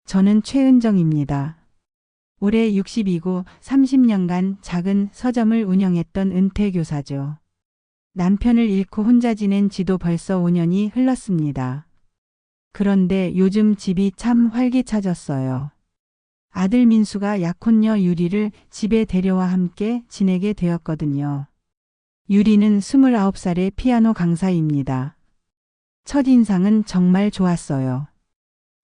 저는 최은정입니다. 올해 60이고 30년간 작은 서점을 운영했던 은퇴교사죠. 남편을 잃고 혼자 지낸 지도 벌써 5년이 흘렀습니다. 그런데 요즘 집이 참 활기차졌어요. 아들 민수가 약혼녀 유리를 집에 데려와 함께 지내게 되었거든요. 유리는 29살의 피아노 강사입니다. 첫인상은 정말 좋았어요.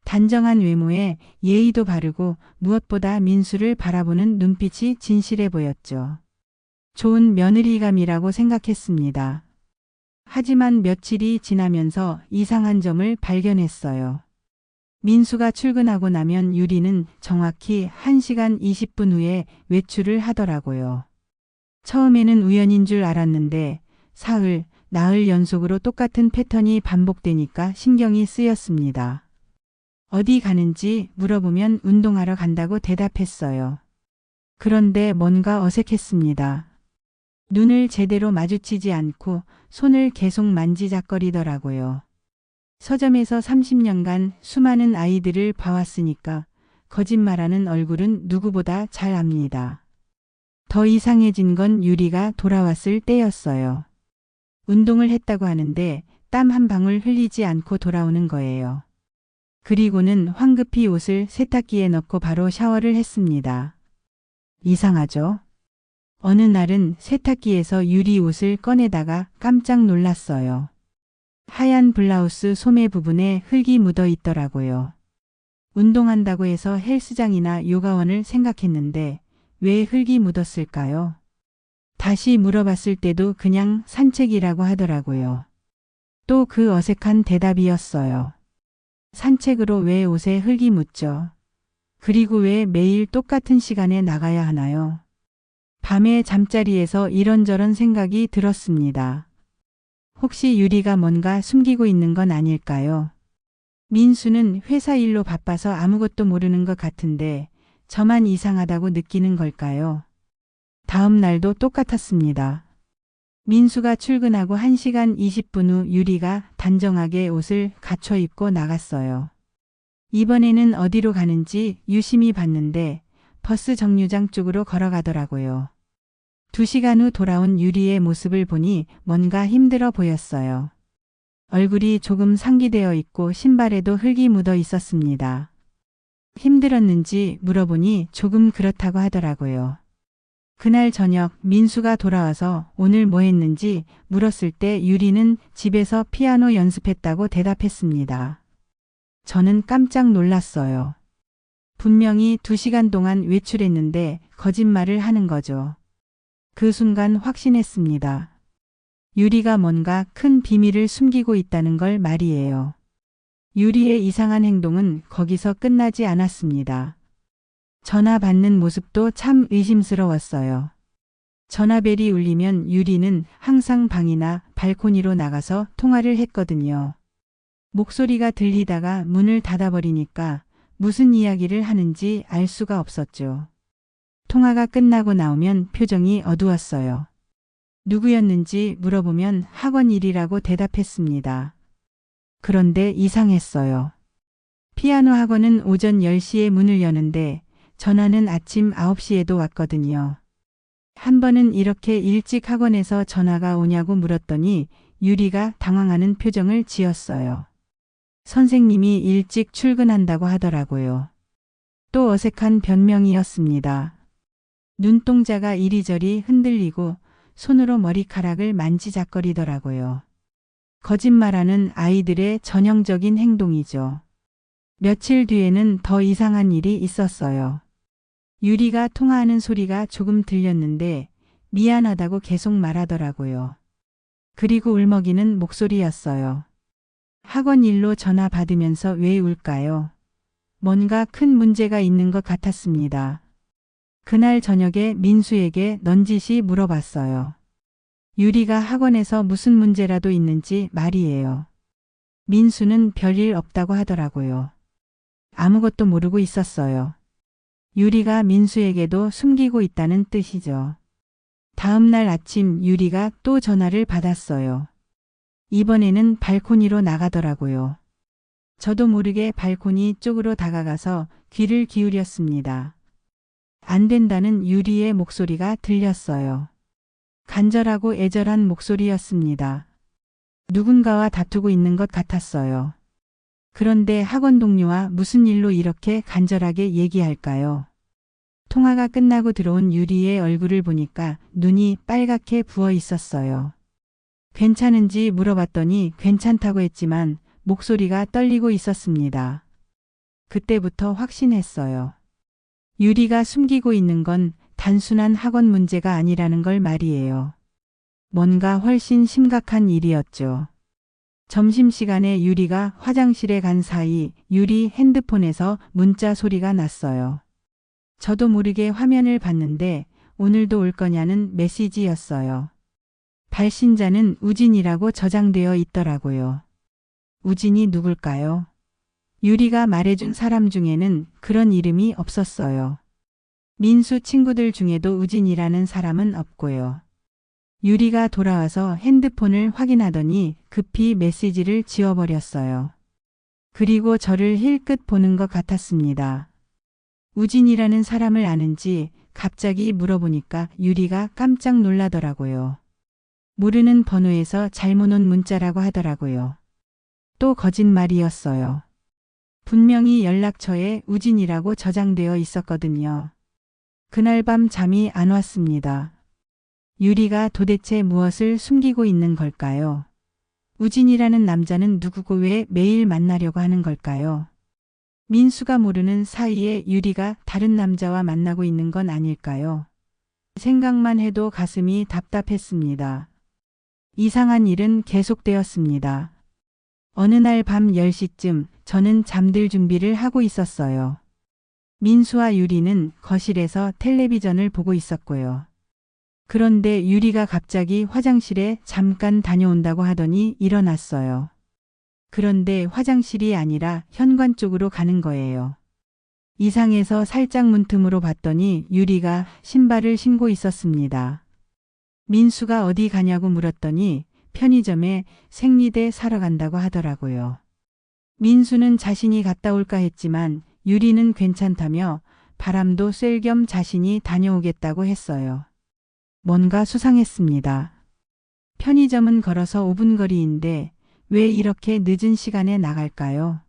단정한 외모에 예의도 바르고 무엇보다 민수를 바라보는 눈빛이 진실해 보였죠. 좋은 며느리감이라고 생각했습니다. 하지만 며칠이 지나면서 이상한 점을 발견했어요. 민수가 출근하고 나면 유리는 정확히 1시간 20분 후에 외출을 하더라고요. 처음에는 우연인 줄 알았는데 사흘, 나흘 연속으로 똑같은 패턴이 반복되니까 신경이 쓰였습니다. 어디 가는지 물어보면 운동하러 간다고 대답했어요. 그런데 뭔가 어색했습니다. 눈을 제대로 마주치지 않고 손을 계속 만지작거리더라고요. 서점에서 30년간 수많은 아이들을 봐왔으니까 거짓말하는 얼굴은 누구보다 잘 압니다. 더 이상해진 건 유리가 돌아왔을 때였어요. 운동을 했다고 하는데 땀 한 방울 흘리지 않고 돌아오는 거예요. 그리고는 황급히 옷을 세탁기에 넣고 바로 샤워를 했습니다. 이상하죠? 어느 날은 세탁기에서 유리 옷을 꺼내다가 깜짝 놀랐어요. 하얀 블라우스 소매 부분에 흙이 묻어 있더라고요. 운동한다고 해서 헬스장이나 요가원을 생각했는데 왜 흙이 묻었을까요? 다시 물어봤을 때도 그냥 산책이라고 하더라고요. 또 그 어색한 대답이었어요. 산책으로 왜 옷에 흙이 묻죠? 그리고 왜 매일 똑같은 시간에 나가야 하나요? 밤에 잠자리에서 이런저런 생각이 들었습니다. 혹시 유리가 뭔가 숨기고 있는 건 아닐까요? 민수는 회사 일로 바빠서 아무것도 모르는 것 같은데 저만 이상하다고 느끼는 걸까요? 다음 날도 똑같았습니다. 민수가 출근하고 1시간 20분 후 유리가 단정하게 옷을 갖춰 입고 나갔어요. 이번에는 어디로 가는지 유심히 봤는데 버스 정류장 쪽으로 걸어가더라고요. 2시간 후 돌아온 유리의 모습을 보니 뭔가 힘들어 보였어요. 얼굴이 조금 상기되어 있고 신발에도 흙이 묻어 있었습니다. 힘들었는지 물어보니 조금 그렇다고 하더라고요. 그날 저녁 민수가 돌아와서 오늘 뭐 했는지 물었을 때 유리는 집에서 피아노 연습했다고 대답했습니다. 저는 깜짝 놀랐어요. 분명히 2시간 동안 외출했는데 거짓말을 하는 거죠. 그 순간 확신했습니다. 유리가 뭔가 큰 비밀을 숨기고 있다는 걸 말이에요. 유리의 이상한 행동은 거기서 끝나지 않았습니다. 전화 받는 모습도 참 의심스러웠어요. 전화벨이 울리면 유리는 항상 방이나 발코니로 나가서 통화를 했거든요. 목소리가 들리다가 문을 닫아버리니까 무슨 이야기를 하는지 알 수가 없었죠. 통화가 끝나고 나오면 표정이 어두웠어요. 누구였는지 물어보면 학원 일이라고 대답했습니다. 그런데 이상했어요. 피아노 학원은 오전 10시에 문을 여는데 전화는 아침 9시에도 왔거든요. 한 번은 이렇게 일찍 학원에서 전화가 오냐고 물었더니 유리가 당황하는 표정을 지었어요. 선생님이 일찍 출근한다고 하더라고요. 또 어색한 변명이었습니다. 눈동자가 이리저리 흔들리고 손으로 머리카락을 만지작거리더라고요. 거짓말하는 아이들의 전형적인 행동이죠. 며칠 뒤에는 더 이상한 일이 있었어요. 유리가 통화하는 소리가 조금 들렸는데 미안하다고 계속 말하더라고요. 그리고 울먹이는 목소리였어요. 학원 일로 전화 받으면서 왜 울까요? 뭔가 큰 문제가 있는 것 같았습니다. 그날 저녁에 민수에게 넌지시 물어봤어요. 유리가 학원에서 무슨 문제라도 있는지 말이에요. 민수는 별일 없다고 하더라고요. 아무것도 모르고 있었어요. 유리가 민수에게도 숨기고 있다는 뜻이죠. 다음 날 아침 유리가 또 전화를 받았어요. 이번에는 발코니로 나가더라고요. 저도 모르게 발코니 쪽으로 다가가서 귀를 기울였습니다. 안 된다는 유리의 목소리가 들렸어요. 간절하고 애절한 목소리였습니다. 누군가와 다투고 있는 것 같았어요. 그런데 학원 동료와 무슨 일로 이렇게 간절하게 얘기할까요? 통화가 끝나고 들어온 유리의 얼굴을 보니까 눈이 빨갛게 부어 있었어요. 괜찮은지 물어봤더니 괜찮다고 했지만 목소리가 떨리고 있었습니다. 그때부터 확신했어요. 유리가 숨기고 있는 건 단순한 학원 문제가 아니라는 걸 말이에요. 뭔가 훨씬 심각한 일이었죠. 점심시간에 유리가 화장실에 간 사이 유리 핸드폰에서 문자 소리가 났어요. 저도 모르게 화면을 봤는데 오늘도 올 거냐는 메시지였어요. 발신자는 우진이라고 저장되어 있더라고요. 우진이 누굴까요? 유리가 말해준 사람 중에는 그런 이름이 없었어요. 민수 친구들 중에도 우진이라는 사람은 없고요. 유리가 돌아와서 핸드폰을 확인하더니 급히 메시지를 지워버렸어요. 그리고 저를 힐끗 보는 것 같았습니다. 우진이라는 사람을 아는지 갑자기 물어보니까 유리가 깜짝 놀라더라고요. 모르는 번호에서 잘못 온 문자라고 하더라고요. 또 거짓말이었어요. 분명히 연락처에 우진이라고 저장되어 있었거든요. 그날 밤 잠이 안 왔습니다. 유리가 도대체 무엇을 숨기고 있는 걸까요? 우진이라는 남자는 누구고 왜 매일 만나려고 하는 걸까요? 민수가 모르는 사이에 유리가 다른 남자와 만나고 있는 건 아닐까요? 생각만 해도 가슴이 답답했습니다. 이상한 일은 계속되었습니다. 어느 날 밤 10시쯤 저는 잠들 준비를 하고 있었어요. 민수와 유리는 거실에서 텔레비전을 보고 있었고요. 그런데 유리가 갑자기 화장실에 잠깐 다녀온다고 하더니 일어났어요. 그런데 화장실이 아니라 현관 쪽으로 가는 거예요. 이상해서 살짝 문틈으로 봤더니 유리가 신발을 신고 있었습니다. 민수가 어디 가냐고 물었더니 편의점에 생리대 사러 간다고 하더라고요. 민수는 자신이 갔다 올까 했지만 유리는 괜찮다며 바람도 쐴 겸 자신이 다녀오겠다고 했어요. 뭔가 수상했습니다. 편의점은 걸어서 5분 거리인데 왜 이렇게 늦은 시간에 나갈까요?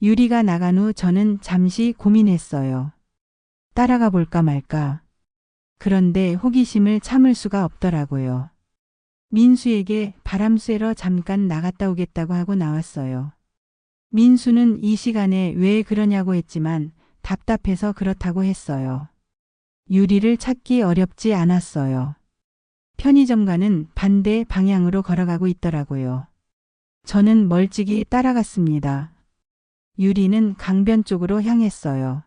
유리가 나간 후 저는 잠시 고민했어요. 따라가 볼까 말까. 그런데 호기심을 참을 수가 없더라고요. 민수에게 바람 쐬러 잠깐 나갔다 오겠다고 하고 나왔어요. 민수는 이 시간에 왜 그러냐고 했지만 답답해서 그렇다고 했어요. 유리를 찾기 어렵지 않았어요. 편의점과는 반대 방향으로 걸어가고 있더라고요. 저는 멀찍이 따라갔습니다. 유리는 강변 쪽으로 향했어요.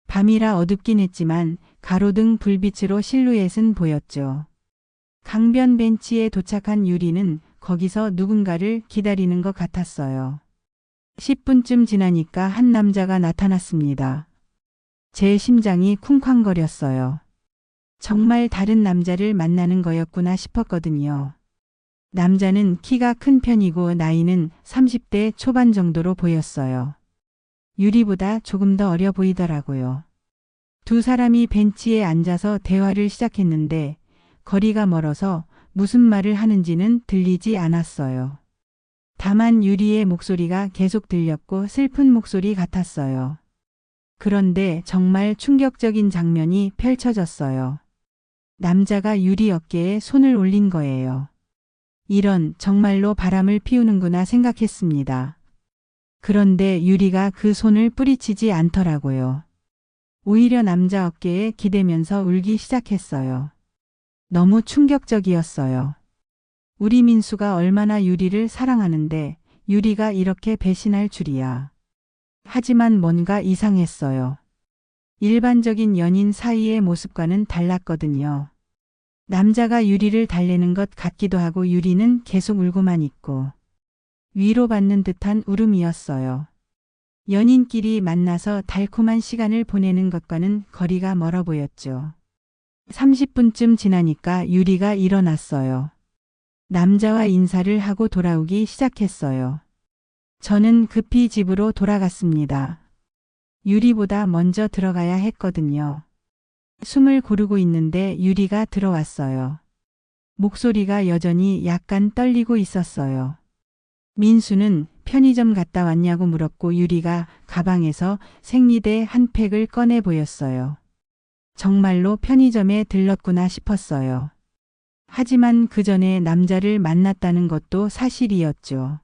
밤이라 어둡긴 했지만 가로등 불빛으로 실루엣은 보였죠. 강변 벤치에 도착한 유리는 거기서 누군가를 기다리는 것 같았어요. 10분쯤 지나니까 한 남자가 나타났습니다. 제 심장이 쿵쾅거렸어요. 정말 다른 남자를 만나는 거였구나 싶었거든요. 남자는 키가 큰 편이고 나이는 30대 초반 정도로 보였어요. 유리보다 조금 더 어려 보이더라고요. 두 사람이 벤치에 앉아서 대화를 시작했는데 거리가 멀어서 무슨 말을 하는지는 들리지 않았어요. 다만 유리의 목소리가 계속 들렸고 슬픈 목소리 같았어요. 그런데 정말 충격적인 장면이 펼쳐졌어요. 남자가 유리 어깨에 손을 올린 거예요. 이런 정말로 바람을 피우는구나 생각했습니다. 그런데 유리가 그 손을 뿌리치지 않더라고요. 오히려 남자 어깨에 기대면서 울기 시작했어요. 너무 충격적이었어요. 우리 민수가 얼마나 유리를 사랑하는데 유리가 이렇게 배신할 줄이야. 하지만 뭔가 이상했어요. 일반적인 연인 사이의 모습과는 달랐거든요. 남자가 유리를 달래는 것 같기도 하고 유리는 계속 울고만 있고 위로받는 듯한 울음이었어요. 연인끼리 만나서 달콤한 시간을 보내는 것과는 거리가 멀어 보였죠. 30분쯤 지나니까 유리가 일어났어요. 남자와 인사를 하고 돌아오기 시작했어요. 저는 급히 집으로 돌아갔습니다. 유리보다 먼저 들어가야 했거든요. 숨을 고르고 있는데 유리가 들어왔어요. 목소리가 여전히 약간 떨리고 있었어요. 민수는 편의점 갔다 왔냐고 물었고 유리가 가방에서 생리대 한 팩을 꺼내 보였어요. 정말로 편의점에 들렀구나 싶었어요. 하지만 그 전에 남자를 만났다는 것도 사실이었죠.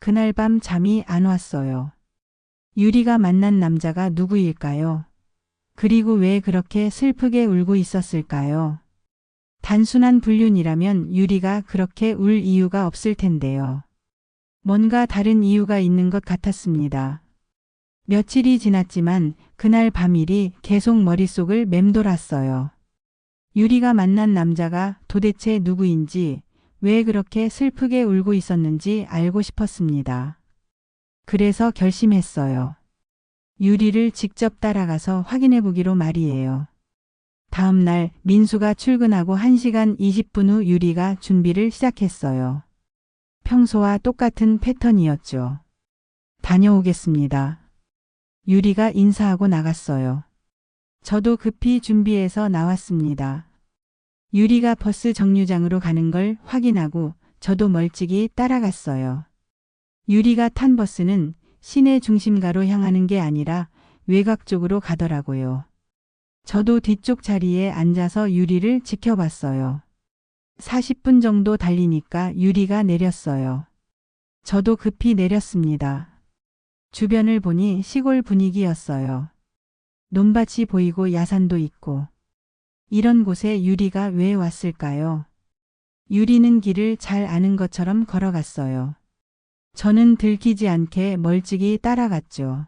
그날 밤 잠이 안 왔어요. 유리가 만난 남자가 누구일까요? 그리고 왜 그렇게 슬프게 울고 있었을까요? 단순한 불륜이라면 유리가 그렇게 울 이유가 없을 텐데요. 뭔가 다른 이유가 있는 것 같았습니다. 며칠이 지났지만 그날 밤일이 계속 머릿속을 맴돌았어요. 유리가 만난 남자가 도대체 누구인지, 왜 그렇게 슬프게 울고 있었는지 알고 싶었습니다. 그래서 결심했어요. 유리를 직접 따라가서 확인해 보기로 말이에요. 다음 날 민수가 출근하고 1시간 20분 후 유리가 준비를 시작했어요. 평소와 똑같은 패턴이었죠. 다녀오겠습니다. 유리가 인사하고 나갔어요. 저도 급히 준비해서 나왔습니다. 유리가 버스 정류장으로 가는 걸 확인하고 저도 멀찍이 따라갔어요. 유리가 탄 버스는 시내 중심가로 향하는 게 아니라 외곽 쪽으로 가더라고요. 저도 뒤쪽 자리에 앉아서 유리를 지켜봤어요. 40분 정도 달리니까 유리가 내렸어요. 저도 급히 내렸습니다. 주변을 보니 시골 분위기였어요. 논밭이 보이고 야산도 있고. 이런 곳에 유리가 왜 왔을까요? 유리는 길을 잘 아는 것처럼 걸어갔어요. 저는 들키지 않게 멀찍이 따라갔죠.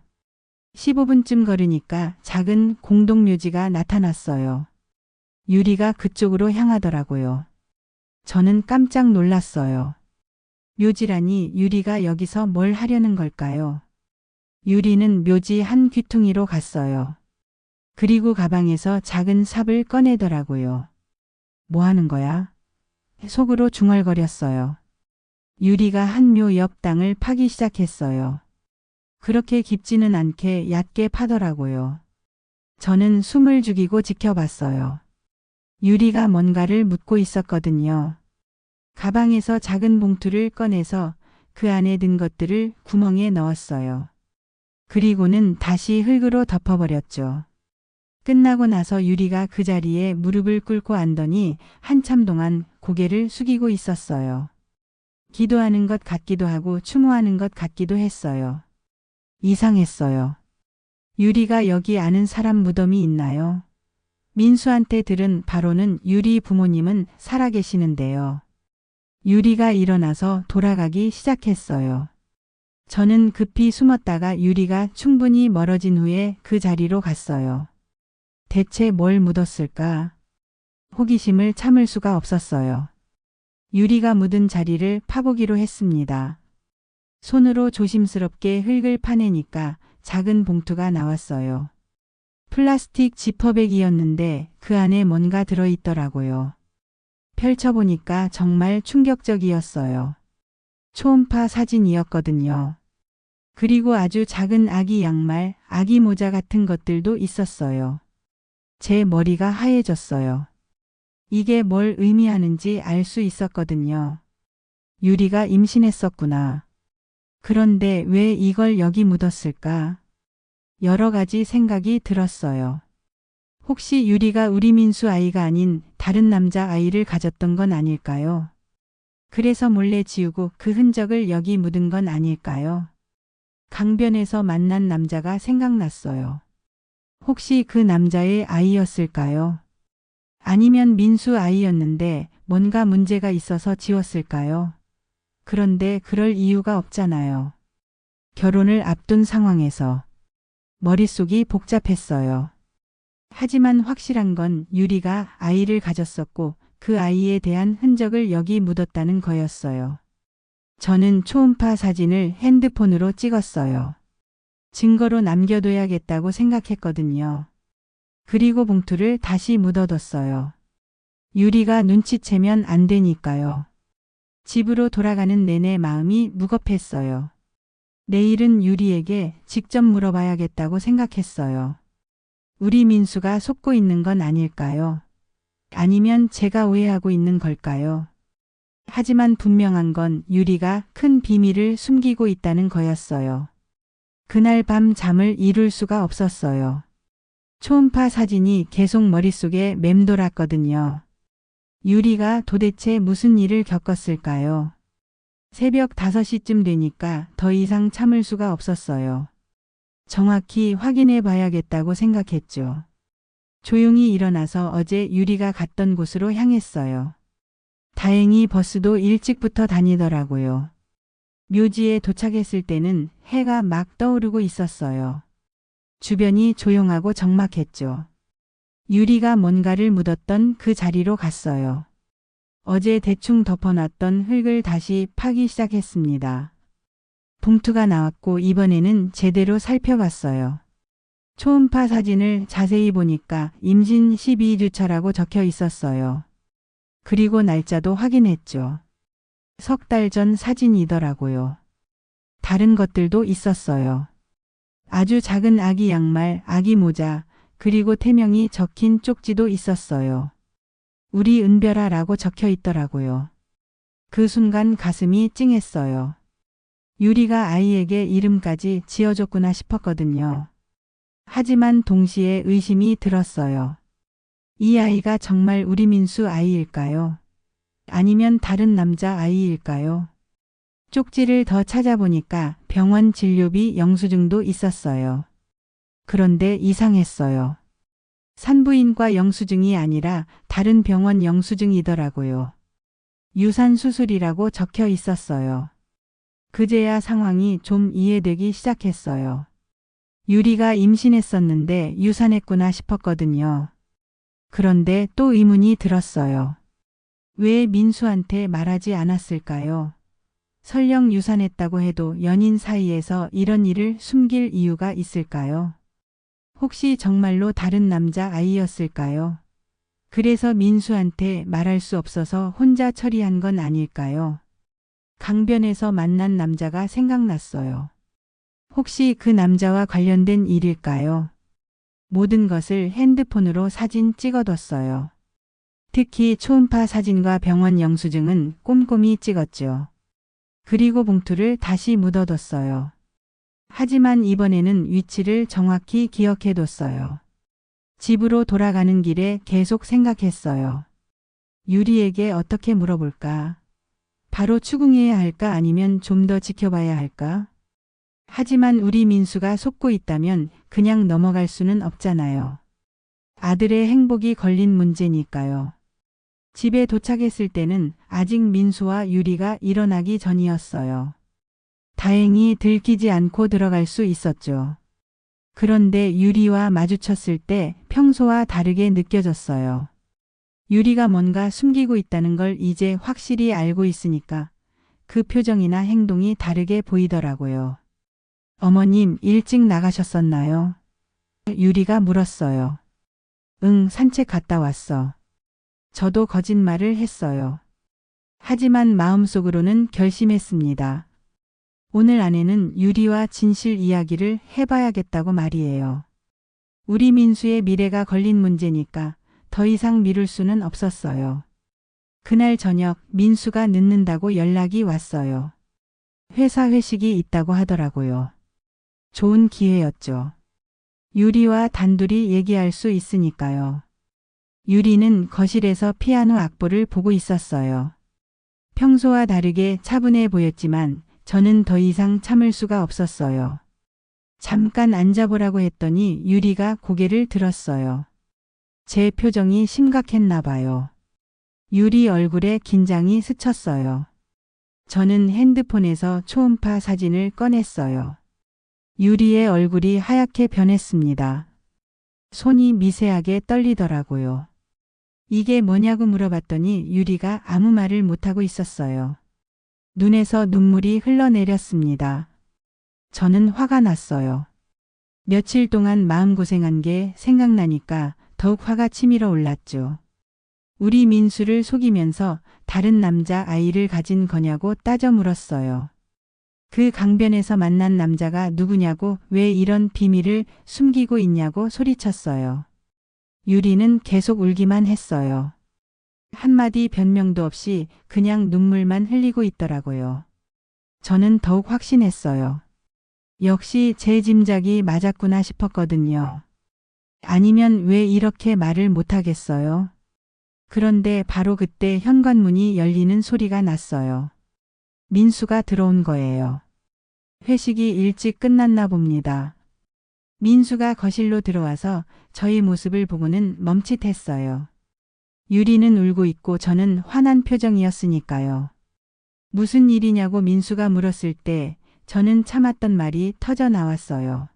15분쯤 걸으니까 작은 공동묘지가 나타났어요. 유리가 그쪽으로 향하더라고요. 저는 깜짝 놀랐어요. 묘지라니 유리가 여기서 뭘 하려는 걸까요? 유리는 묘지 한 귀퉁이로 갔어요. 그리고 가방에서 작은 삽을 꺼내더라고요. 뭐 하는 거야? 속으로 중얼거렸어요. 유리가 한 묘 옆 땅을 파기 시작했어요. 그렇게 깊지는 않게 얕게 파더라고요. 저는 숨을 죽이고 지켜봤어요. 유리가 뭔가를 묻고 있었거든요. 가방에서 작은 봉투를 꺼내서 그 안에 든 것들을 구멍에 넣었어요. 그리고는 다시 흙으로 덮어버렸죠. 끝나고 나서 유리가 그 자리에 무릎을 꿇고 앉더니 한참 동안 고개를 숙이고 있었어요. 기도하는 것 같기도 하고 추모하는 것 같기도 했어요. 이상했어요. 유리가 여기 아는 사람 무덤이 있나요? 민수한테 들은 바로는 유리 부모님은 살아계시는데요. 유리가 일어나서 돌아가기 시작했어요. 저는 급히 숨었다가 유리가 충분히 멀어진 후에 그 자리로 갔어요. 대체 뭘 묻었을까? 호기심을 참을 수가 없었어요. 유리가 묻은 자리를 파보기로 했습니다. 손으로 조심스럽게 흙을 파내니까 작은 봉투가 나왔어요. 플라스틱 지퍼백이었는데 그 안에 뭔가 들어있더라고요. 펼쳐보니까 정말 충격적이었어요. 초음파 사진이었거든요. 그리고 아주 작은 아기 양말, 아기 모자 같은 것들도 있었어요. 제 머리가 하얘졌어요. 이게 뭘 의미하는지 알 수 있었거든요. 유리가 임신했었구나. 그런데 왜 이걸 여기 묻었을까? 여러 가지 생각이 들었어요. 혹시 유리가 우리 민수 아이가 아닌 다른 남자 아이를 가졌던 건 아닐까요? 그래서 몰래 지우고 그 흔적을 여기 묻은 건 아닐까요? 강변에서 만난 남자가 생각났어요. 혹시 그 남자의 아이였을까요? 아니면 민수 아이였는데 뭔가 문제가 있어서 지웠을까요? 그런데 그럴 이유가 없잖아요. 결혼을 앞둔 상황에서 머릿속이 복잡했어요. 하지만 확실한 건 유리가 아이를 가졌었고 그 아이에 대한 흔적을 여기 묻었다는 거였어요. 저는 초음파 사진을 핸드폰으로 찍었어요. 증거로 남겨둬야겠다고 생각했거든요. 그리고 봉투를 다시 묻어뒀어요. 유리가 눈치채면 안 되니까요. 집으로 돌아가는 내내 마음이 무겁했어요. 내일은 유리에게 직접 물어봐야겠다고 생각했어요. 우리 민수가 속고 있는 건 아닐까요? 아니면 제가 오해하고 있는 걸까요? 하지만 분명한 건 유리가 큰 비밀을 숨기고 있다는 거였어요. 그날 밤 잠을 이룰 수가 없었어요. 초음파 사진이 계속 머릿속에 맴돌았거든요. 유리가 도대체 무슨 일을 겪었을까요? 새벽 5시쯤 되니까 더 이상 참을 수가 없었어요. 정확히 확인해 봐야겠다고 생각했죠. 조용히 일어나서 어제 유리가 갔던 곳으로 향했어요. 다행히 버스도 일찍부터 다니더라고요. 묘지에 도착했을 때는 해가 막 떠오르고 있었어요. 주변이 조용하고 적막했죠. 유리가 뭔가를 묻었던 그 자리로 갔어요. 어제 대충 덮어놨던 흙을 다시 파기 시작했습니다. 봉투가 나왔고 이번에는 제대로 살펴봤어요. 초음파 사진을 자세히 보니까 임신 12주차라고 적혀 있었어요. 그리고 날짜도 확인했죠. 3달 전 사진이더라고요. 다른 것들도 있었어요. 아주 작은 아기 양말, 아기 모자, 그리고 태명이 적힌 쪽지도 있었어요. 우리 은별아라고 적혀 있더라고요. 그 순간 가슴이 찡했어요. 유리가 아이에게 이름까지 지어줬구나 싶었거든요. 하지만 동시에 의심이 들었어요. 이 아이가 정말 우리 민수 아이일까요? 아니면 다른 남자 아이일까요? 쪽지를 더 찾아보니까 병원 진료비 영수증도 있었어요. 그런데 이상했어요. 산부인과 영수증이 아니라 다른 병원 영수증이더라고요. 유산 수술이라고 적혀 있었어요. 그제야 상황이 좀 이해되기 시작했어요. 유리가 임신했었는데 유산했구나 싶었거든요. 그런데 또 의문이 들었어요. 왜 민수한테 말하지 않았을까요? 설령 유산했다고 해도 연인 사이에서 이런 일을 숨길 이유가 있을까요? 혹시 정말로 다른 남자 아이였을까요? 그래서 민수한테 말할 수 없어서 혼자 처리한 건 아닐까요? 강변에서 만난 남자가 생각났어요. 혹시 그 남자와 관련된 일일까요? 모든 것을 핸드폰으로 사진 찍어뒀어요. 특히 초음파 사진과 병원 영수증은 꼼꼼히 찍었죠. 그리고 봉투를 다시 묻어뒀어요. 하지만 이번에는 위치를 정확히 기억해뒀어요. 집으로 돌아가는 길에 계속 생각했어요. 유리에게 어떻게 물어볼까? 바로 추궁해야 할까 아니면 좀 더 지켜봐야 할까? 하지만 우리 민수가 속고 있다면 그냥 넘어갈 수는 없잖아요. 아들의 행복이 걸린 문제니까요. 집에 도착했을 때는 아직 민수와 유리가 일어나기 전이었어요. 다행히 들키지 않고 들어갈 수 있었죠. 그런데 유리와 마주쳤을 때 평소와 다르게 느껴졌어요. 유리가 뭔가 숨기고 있다는 걸 이제 확실히 알고 있으니까 그 표정이나 행동이 다르게 보이더라고요. 어머님, 일찍 나가셨었나요? 유리가 물었어요. 응, 산책 갔다 왔어. 저도 거짓말을 했어요. 하지만 마음속으로는 결심했습니다. 오늘 안에는 유리와 진실 이야기를 해봐야겠다고 말이에요. 우리 민수의 미래가 걸린 문제니까 더 이상 미룰 수는 없었어요. 그날 저녁 민수가 늦는다고 연락이 왔어요. 회사 회식이 있다고 하더라고요. 좋은 기회였죠. 유리와 단둘이 얘기할 수 있으니까요. 유리는 거실에서 피아노 악보를 보고 있었어요. 평소와 다르게 차분해 보였지만 저는 더 이상 참을 수가 없었어요. 잠깐 앉아보라고 했더니 유리가 고개를 들었어요. 제 표정이 심각했나 봐요. 유리 얼굴에 긴장이 스쳤어요. 저는 핸드폰에서 초음파 사진을 꺼냈어요. 유리의 얼굴이 하얗게 변했습니다. 손이 미세하게 떨리더라고요. 이게 뭐냐고 물어봤더니 유리가 아무 말을 못하고 있었어요. 눈에서 눈물이 흘러내렸습니다. 저는 화가 났어요. 며칠 동안 마음고생한 게 생각나니까 더욱 화가 치밀어 올랐죠. 우리 민수를 속이면서 다른 남자 아이를 가진 거냐고 따져 물었어요. 그 강변에서 만난 남자가 누구냐고, 왜 이런 비밀을 숨기고 있냐고 소리쳤어요. 유리는 계속 울기만 했어요. 한마디 변명도 없이 그냥 눈물만 흘리고 있더라고요. 저는 더욱 확신했어요. 역시 제 짐작이 맞았구나 싶었거든요. 아니면 왜 이렇게 말을 못하겠어요? 그런데 바로 그때 현관문이 열리는 소리가 났어요. 민수가 들어온 거예요. 회식이 일찍 끝났나 봅니다. 민수가 거실로 들어와서 저희 모습을 보고는 멈칫했어요. 유리는 울고 있고 저는 화난 표정이었으니까요. 무슨 일이냐고 민수가 물었을 때 저는 참았던 말이 터져 나왔어요.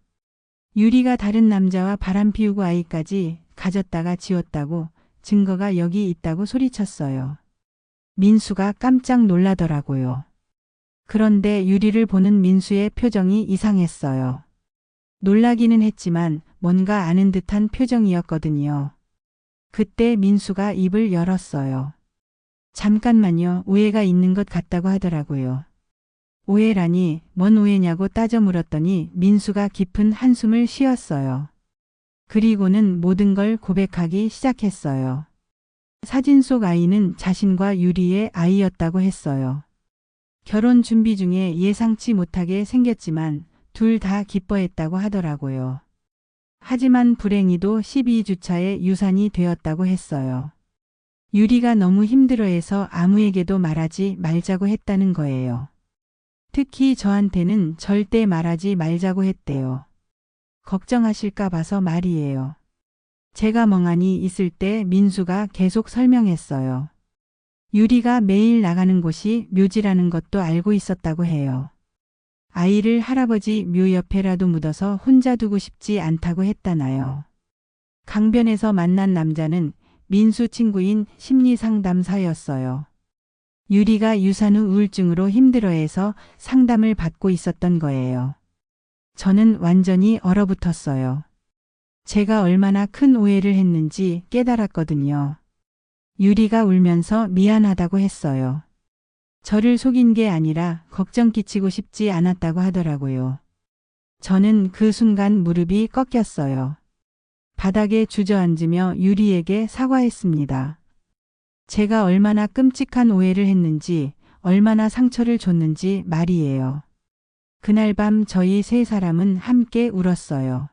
유리가 다른 남자와 바람 피우고 아이까지 가졌다가 지웠다고, 증거가 여기 있다고 소리쳤어요. 민수가 깜짝 놀라더라고요. 그런데 유리를 보는 민수의 표정이 이상했어요. 놀라기는 했지만 뭔가 아는 듯한 표정이었거든요. 그때 민수가 입을 열었어요. 잠깐만요. 오해가 있는 것 같다고 하더라고요. 오해라니, 뭔 오해냐고 따져 물었더니 민수가 깊은 한숨을 쉬었어요. 그리고는 모든 걸 고백하기 시작했어요. 사진 속 아이는 자신과 유리의 아이였다고 했어요. 결혼 준비 중에 예상치 못하게 생겼지만 둘 다 기뻐했다고 하더라고요. 하지만 불행히도 12주차에 유산이 되었다고 했어요. 유리가 너무 힘들어해서 아무에게도 말하지 말자고 했다는 거예요. 특히 저한테는 절대 말하지 말자고 했대요. 걱정하실까 봐서 말이에요. 제가 멍하니 있을 때 민수가 계속 설명했어요. 유리가 매일 나가는 곳이 묘지라는 것도 알고 있었다고 해요. 아이를 할아버지 묘 옆에라도 묻어서 혼자 두고 싶지 않다고 했다나요. 강변에서 만난 남자는 민수 친구인 심리상담사였어요. 유리가 유산 후 우울증으로 힘들어해서 상담을 받고 있었던 거예요. 저는 완전히 얼어붙었어요. 제가 얼마나 큰 오해를 했는지 깨달았거든요. 유리가 울면서 미안하다고 했어요. 저를 속인 게 아니라 걱정 끼치고 싶지 않았다고 하더라고요. 저는 그 순간 무릎이 꺾였어요. 바닥에 주저앉으며 유리에게 사과했습니다. 제가 얼마나 끔찍한 오해를 했는지, 얼마나 상처를 줬는지 말이에요. 그날 밤 저희 세 사람은 함께 울었어요.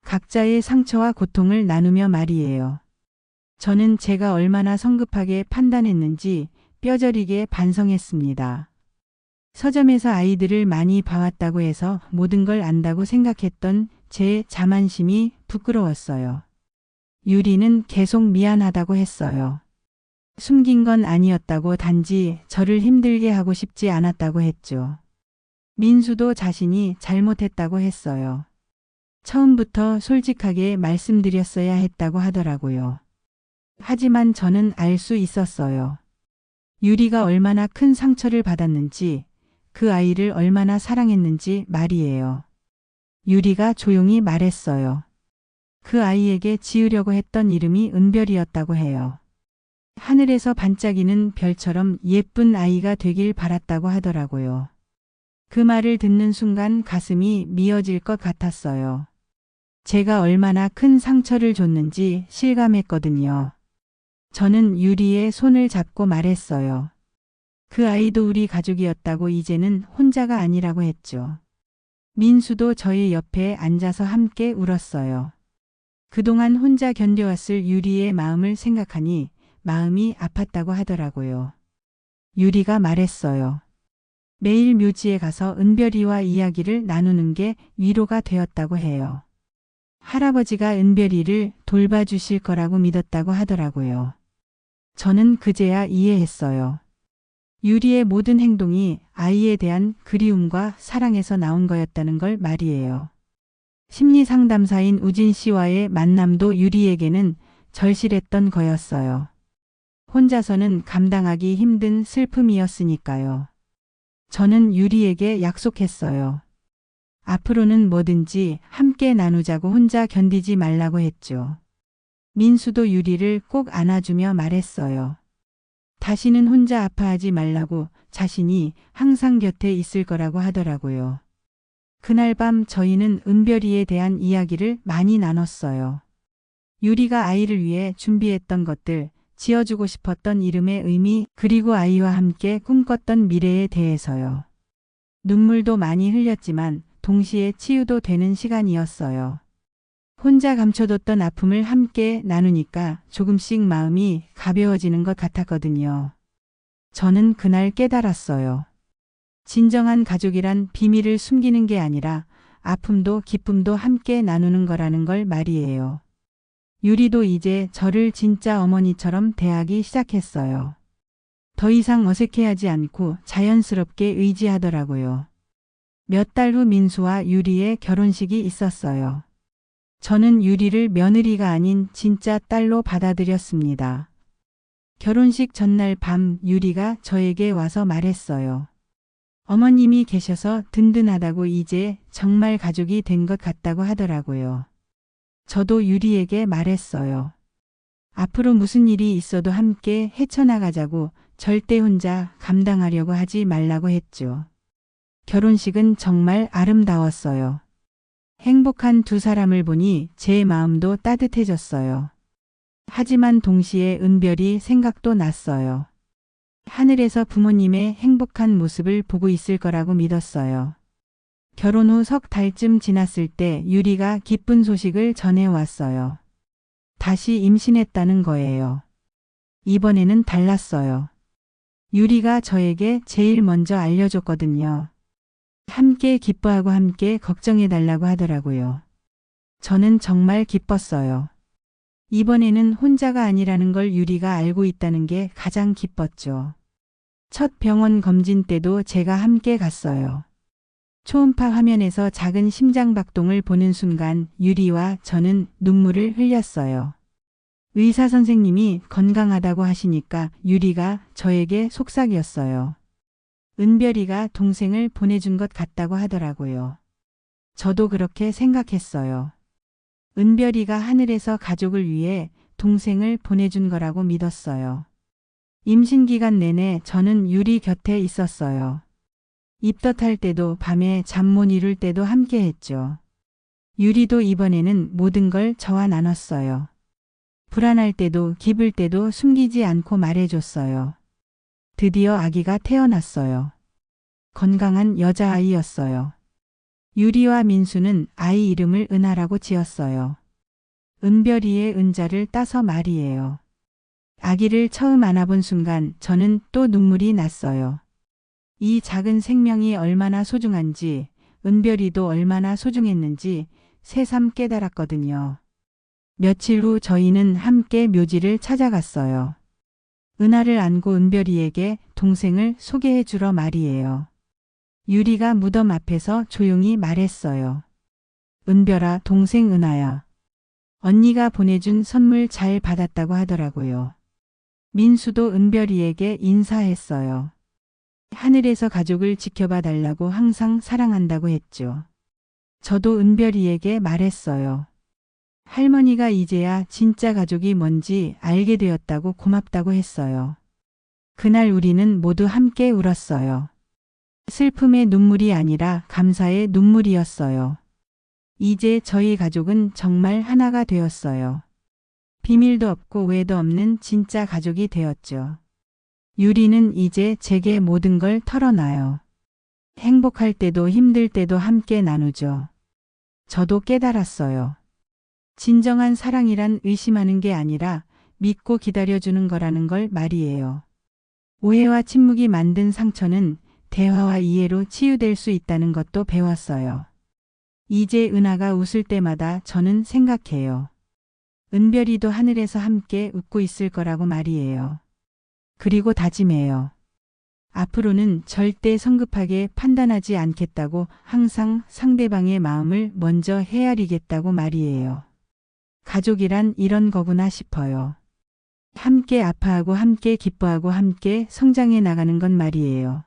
각자의 상처와 고통을 나누며 말이에요. 저는 제가 얼마나 성급하게 판단했는지 뼈저리게 반성했습니다. 서점에서 아이들을 많이 봐왔다고 해서 모든 걸 안다고 생각했던 제 자만심이 부끄러웠어요. 유리는 계속 미안하다고 했어요. 숨긴 건 아니었다고, 단지 저를 힘들게 하고 싶지 않았다고 했죠. 민수도 자신이 잘못했다고 했어요. 처음부터 솔직하게 말씀드렸어야 했다고 하더라고요. 하지만 저는 알 수 있었어요. 유리가 얼마나 큰 상처를 받았는지, 그 아이를 얼마나 사랑했는지 말이에요. 유리가 조용히 말했어요. 그 아이에게 지으려고 했던 이름이 은별이었다고 해요. 하늘에서 반짝이는 별처럼 예쁜 아이가 되길 바랐다고 하더라고요. 그 말을 듣는 순간 가슴이 미어질 것 같았어요. 제가 얼마나 큰 상처를 줬는지 실감했거든요. 저는 유리의 손을 잡고 말했어요. 그 아이도 우리 가족이었다고, 이제는 혼자가 아니라고 했죠. 민수도 저희 옆에 앉아서 함께 울었어요. 그동안 혼자 견뎌왔을 유리의 마음을 생각하니 마음이 아팠다고 하더라고요. 유리가 말했어요. 매일 묘지에 가서 은별이와 이야기를 나누는 게 위로가 되었다고 해요. 할아버지가 은별이를 돌봐주실 거라고 믿었다고 하더라고요. 저는 그제야 이해했어요. 유리의 모든 행동이 아이에 대한 그리움과 사랑에서 나온 거였다는 걸 말이에요. 심리상담사인 우진 씨와의 만남도 유리에게는 절실했던 거였어요. 혼자서는 감당하기 힘든 슬픔이었으니까요. 저는 유리에게 약속했어요. 앞으로는 뭐든지 함께 나누자고, 혼자 견디지 말라고 했죠. 민수도 유리를 꼭 안아주며 말했어요. 다시는 혼자 아파하지 말라고, 자신이 항상 곁에 있을 거라고 하더라고요. 그날 밤 저희는 은별이에 대한 이야기를 많이 나눴어요. 유리가 아이를 위해 준비했던 것들, 지어주고 싶었던 이름의 의미, 그리고 아이와 함께 꿈꿨던 미래에 대해서요. 눈물도 많이 흘렸지만 동시에 치유도 되는 시간이었어요. 혼자 감춰뒀던 아픔을 함께 나누니까 조금씩 마음이 가벼워지는 것 같았거든요. 저는 그날 깨달았어요. 진정한 가족이란 비밀을 숨기는 게 아니라 아픔도 기쁨도 함께 나누는 거라는 걸 말이에요. 유리도 이제 저를 진짜 어머니처럼 대하기 시작했어요. 더 이상 어색해하지 않고 자연스럽게 의지하더라고요. 몇 달 후 민수와 유리의 결혼식이 있었어요. 저는 유리를 며느리가 아닌 진짜 딸로 받아들였습니다. 결혼식 전날 밤 유리가 저에게 와서 말했어요. 어머님이 계셔서 든든하다고 이제 정말 가족이 된 것 같다고 하더라고요. 저도 유리에게 말했어요. 앞으로 무슨 일이 있어도 함께 헤쳐나가자고 절대 혼자 감당하려고 하지 말라고 했죠. 결혼식은 정말 아름다웠어요. 행복한 두 사람을 보니 제 마음도 따뜻해졌어요. 하지만 동시에 은별이 생각도 났어요. 하늘에서 부모님의 행복한 모습을 보고 있을 거라고 믿었어요. 결혼 후 석 달쯤 지났을 때 유리가 기쁜 소식을 전해왔어요. 다시 임신했다는 거예요. 이번에는 달랐어요. 유리가 저에게 제일 먼저 알려줬거든요. 함께 기뻐하고 함께 걱정해달라고 하더라고요. 저는 정말 기뻤어요. 이번에는 혼자가 아니라는 걸 유리가 알고 있다는 게 가장 기뻤죠. 첫 병원 검진 때도 제가 함께 갔어요. 초음파 화면에서 작은 심장박동을 보는 순간 유리와 저는 눈물을 흘렸어요. 의사 선생님이 건강하다고 하시니까 유리가 저에게 속삭였어요. 은별이가 동생을 보내준 것 같다고 하더라고요. 저도 그렇게 생각했어요. 은별이가 하늘에서 가족을 위해 동생을 보내준 거라고 믿었어요. 임신 기간 내내 저는 유리 곁에 있었어요. 입덧할 때도 밤에 잠 못 이룰 때도 함께 했죠. 유리도 이번에는 모든 걸 저와 나눴어요. 불안할 때도 기쁠 때도 숨기지 않고 말해줬어요. 드디어 아기가 태어났어요. 건강한 여자아이였어요. 유리와 민수는 아이 이름을 은하라고 지었어요. 은별이의 은자를 따서 말이에요. 아기를 처음 안아본 순간 저는 또 눈물이 났어요. 이 작은 생명이 얼마나 소중한지, 은별이도 얼마나 소중했는지 새삼 깨달았거든요. 며칠 후 저희는 함께 묘지를 찾아갔어요. 은하를 안고 은별이에게 동생을 소개해 주러 말이에요. 유리가 무덤 앞에서 조용히 말했어요. 은별아, 동생 은하야. 언니가 보내준 선물 잘 받았다고 하더라고요. 민수도 은별이에게 인사했어요. 하늘에서 가족을 지켜봐 달라고 항상 사랑한다고 했죠. 저도 은별이에게 말했어요. 할머니가 이제야 진짜 가족이 뭔지 알게 되었다고 고맙다고 했어요. 그날 우리는 모두 함께 울었어요. 슬픔의 눈물이 아니라 감사의 눈물이었어요. 이제 저희 가족은 정말 하나가 되었어요. 비밀도 없고 오해도 없는 진짜 가족이 되었죠. 유리는 이제 제게 모든 걸 털어놔요. 행복할 때도 힘들 때도 함께 나누죠. 저도 깨달았어요. 진정한 사랑이란 의심하는 게 아니라 믿고 기다려주는 거라는 걸 말이에요. 오해와 침묵이 만든 상처는 대화와 이해로 치유될 수 있다는 것도 배웠어요. 이제 은하가 웃을 때마다 저는 생각해요. 은별이도 하늘에서 함께 웃고 있을 거라고 말이에요. 그리고 다짐해요. 앞으로는 절대 성급하게 판단하지 않겠다고, 항상 상대방의 마음을 먼저 헤아리겠다고 말이에요. 가족이란 이런 거구나 싶어요. 함께 아파하고 함께 기뻐하고 함께 성장해 나가는 건 말이에요.